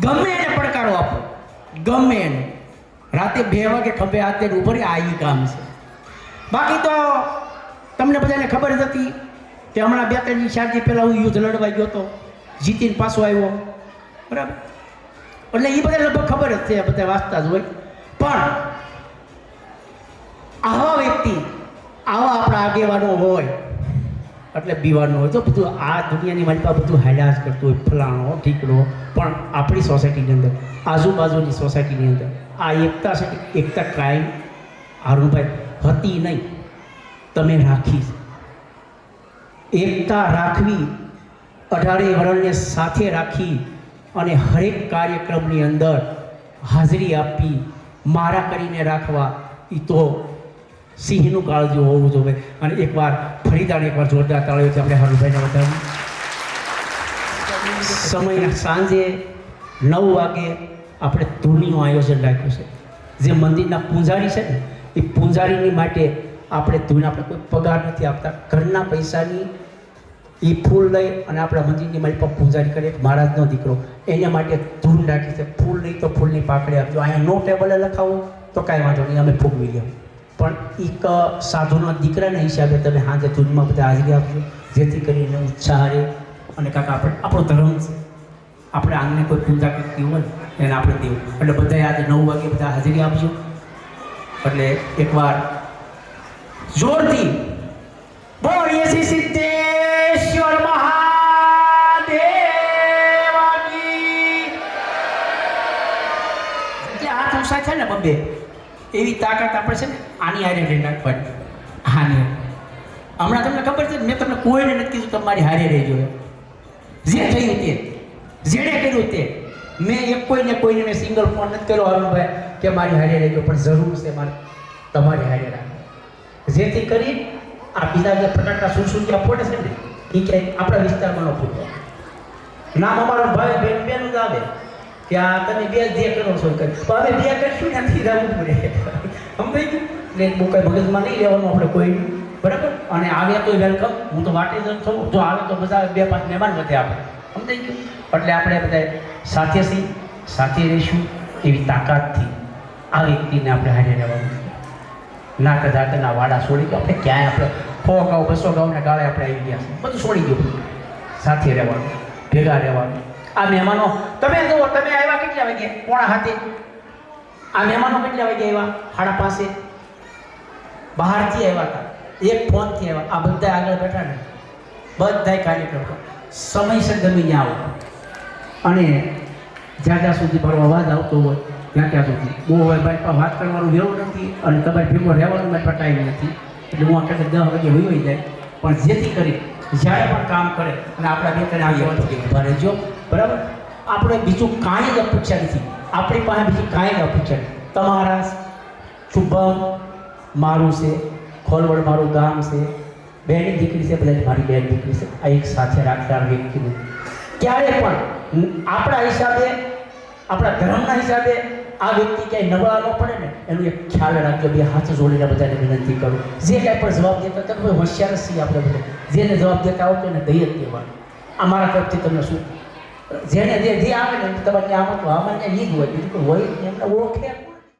ગમે એને પડકારો આપો, ગમે એને રાતે 2 વાગે ખભે હાથે ઊભો રહી, આ ઈ કામ છે. બાકી તો તમને બધાને ખબર જ હતી કે હમણાં 2-3 દી પહેલાં હું યુદ્ધ લડવા ગયો હતો, જીતીને પાછો આવ્યો, બરાબર. એટલે એ બધા લગભગ ખબર જ છે, બધા વાંચતા જ હોય. પણ આવા વ્યક્તિ, આવા આપણા આગેવાનો હોય એટલે બીવાનું હોય તો બધું આ દુનિયાની મારી પાસે બધું હાલ્યા જ કરતું હોય, ફલાણો ઠીકડો. પણ આપણી સોસાયટીની અંદર, આજુબાજુની સોસાયટીની અંદર આ એકતા છે, એકતા કાયમ હારુનભાઈ હતી નહીં, તમે રાખી. એકતા રાખવી, 18 વર્ણને સાથે રાખી અને હરેક કાર્યક્રમની અંદર હાજરી આપવી, મારા કરીને રાખવા, એ તો સિંહનું કાળજું હોવું જોઈએ. અને એકવાર ફરીદાને એકવાર જોરદાર તાળીઓથી આપણે હારુનભાઈને બતાવ્યું. સમય સાંજે 9 વાગે આપણે ધૂનનું આયોજન રાખ્યું છે. જે મંદિરના પૂજારી છે ને, એ પૂજારીની માટે આપણે ધૂન, આપણે કોઈ પગાર નથી આપતા, ઘરના પૈસાની એ ફૂલ લઈ અને આપણા મંદિરની મારી પર પૂજારી કરે, મહારાજનો દીકરો, એના માટે ધૂન રાખી છે. ફૂલ નહીં તો ફૂલની પાકડી આપજો. અહીંયા નો ટેબલે લખાવો તો કાંઈ વાંધો નહીં, અમે ફૂગવી લઈએ. પણ એક સાધુના દીકરાના હિસાબે તમે સાંજે ધૂનમાં બધા હાજરી આપજો, જેથી કરીને ઉત્સાહ રહે. અને કાકા આપણો ધર્મ છે, આપણે આંગણે કોઈ પૂજા કરતી હોય એને આપણે દેવું. એટલે બધાએ આજે 9 વાગે બધા હાજરી આપજો. એટલે એકવાર જોરથી બોલીએ શ્રી સિદ્ધેશ્વર મહાદેવની. જે હાથ ઊંચા છે ને બબ્બે, એવી તાકાત આપણે છે ને આની હારે રહી નાખવાની. આની હમણાં તમને ખબર છે, મેં તમને કોઈને નથી કીધું તમારી હારે રહેજો. જે થયું તે, જેણે કર્યું તે, મેં કોઈને મેં સિંગલ ફોન નથી કર્યો હારુનભાઈ કે મારી હારે રહેજો, પણ જરૂર છે મારે તમારી હારે રાખો, જેથી કરી આ બીજા જે ફટાકડા સુરસુરિયા ફોડે છે ને, એ ક્યાંય આપણા વિસ્તારમાં ન ફૂટે. નામ અમારો ભાઈ બેન જ આવે કે આ તમે 2 જે કરો છો કરે, તો હવે 2 કરશું નથી રહેવું પડે. સમજાઈ ગયું? એટલે બહુ કંઈ મગજમાં નહીં લેવાનું આપણે કોઈ, બરાબર. અને આવે તો વેલકમ, હું તો વાટે જ છું, જો આવે તો બધા 2-5 મહેમાન વધે આપણે. સમજાઈ ગયું? એટલે આપણે બધા સાથે છીએ, સાથે રહીશું એવી તાકાતથી આ વ્યક્તિને આપણે હારે રહેવાનું. ના કદાચના વાડા છોડી ગયો, આપણે ક્યાંય આપણે 100 ગાઉ 200 ગાઉને ગાળે આપણે આવી ગયા છે, બધું છોડી ગયું. સાથે રહેવાનું, ભેગા રહેવાનું. આ મહેમાનો તમે જુઓ, તમે આવ્યા કેટલા વાગે? 6:30. આ મહેમાનો કેટલા વાગે આવ્યા? 5:30. બહારથી આવ્યા હતા, એક ફોનથી આવ્યા. આ બધા આગળ બેઠા ને, બધા કાર્યક્રમ સમયસર ગમે ત્યાં આવો. અને જ્યાં સુધી મારો અવાજ આવતો હોય ત્યાં સુધી બહુ હોય મારી પાસે વાત કરવાનું રહેવું નથી, અને તમારે ભેગો રહેવાનું મારી પાસે ટાઈમ નથી. એટલે હું આખરે 10 વાગે હોઈ જાય. પણ જેથી કરી જ્યારે પણ કામ કરે અને આપણા 2-3 આગળ ઊભા રહેજો, બરાબર. આપણે બીજું કાંઈ જ અપેક્ષા નથી, આપણી પાસે બીજું કાંઈ જ અપેક્ષા નથી. તમારા શુભમ મારું છે, ખોલવડ મારું ગામ છે, બેની દીકરી છે, બધા મારી બેન દીકરી છે. આ એક સાથે રાખનાર વ્યક્તિને ક્યારે પણ આપણા હિસાબે, આપણા ધર્મના હિસાબે આ વ્યક્તિ ક્યાંય નબળા ન પડે ને, એનું એક ખ્યાલ રાખજો. 2 હાથ જોડીને બધાને વિનંતી કરું, જે કાંઈ પણ જવાબ દેતા તમે હોશિયાર છીએ આપણે બધા, જેને જવાબ દેતા આવતો એને દઈ જ દેવાનું. આ મારા તરફથી તમને શું, જેને જે આવે ને તમારે આમાં તો આમાં નહીં જ હોય, બીજું કોઈ હોય એમને ઓળખે.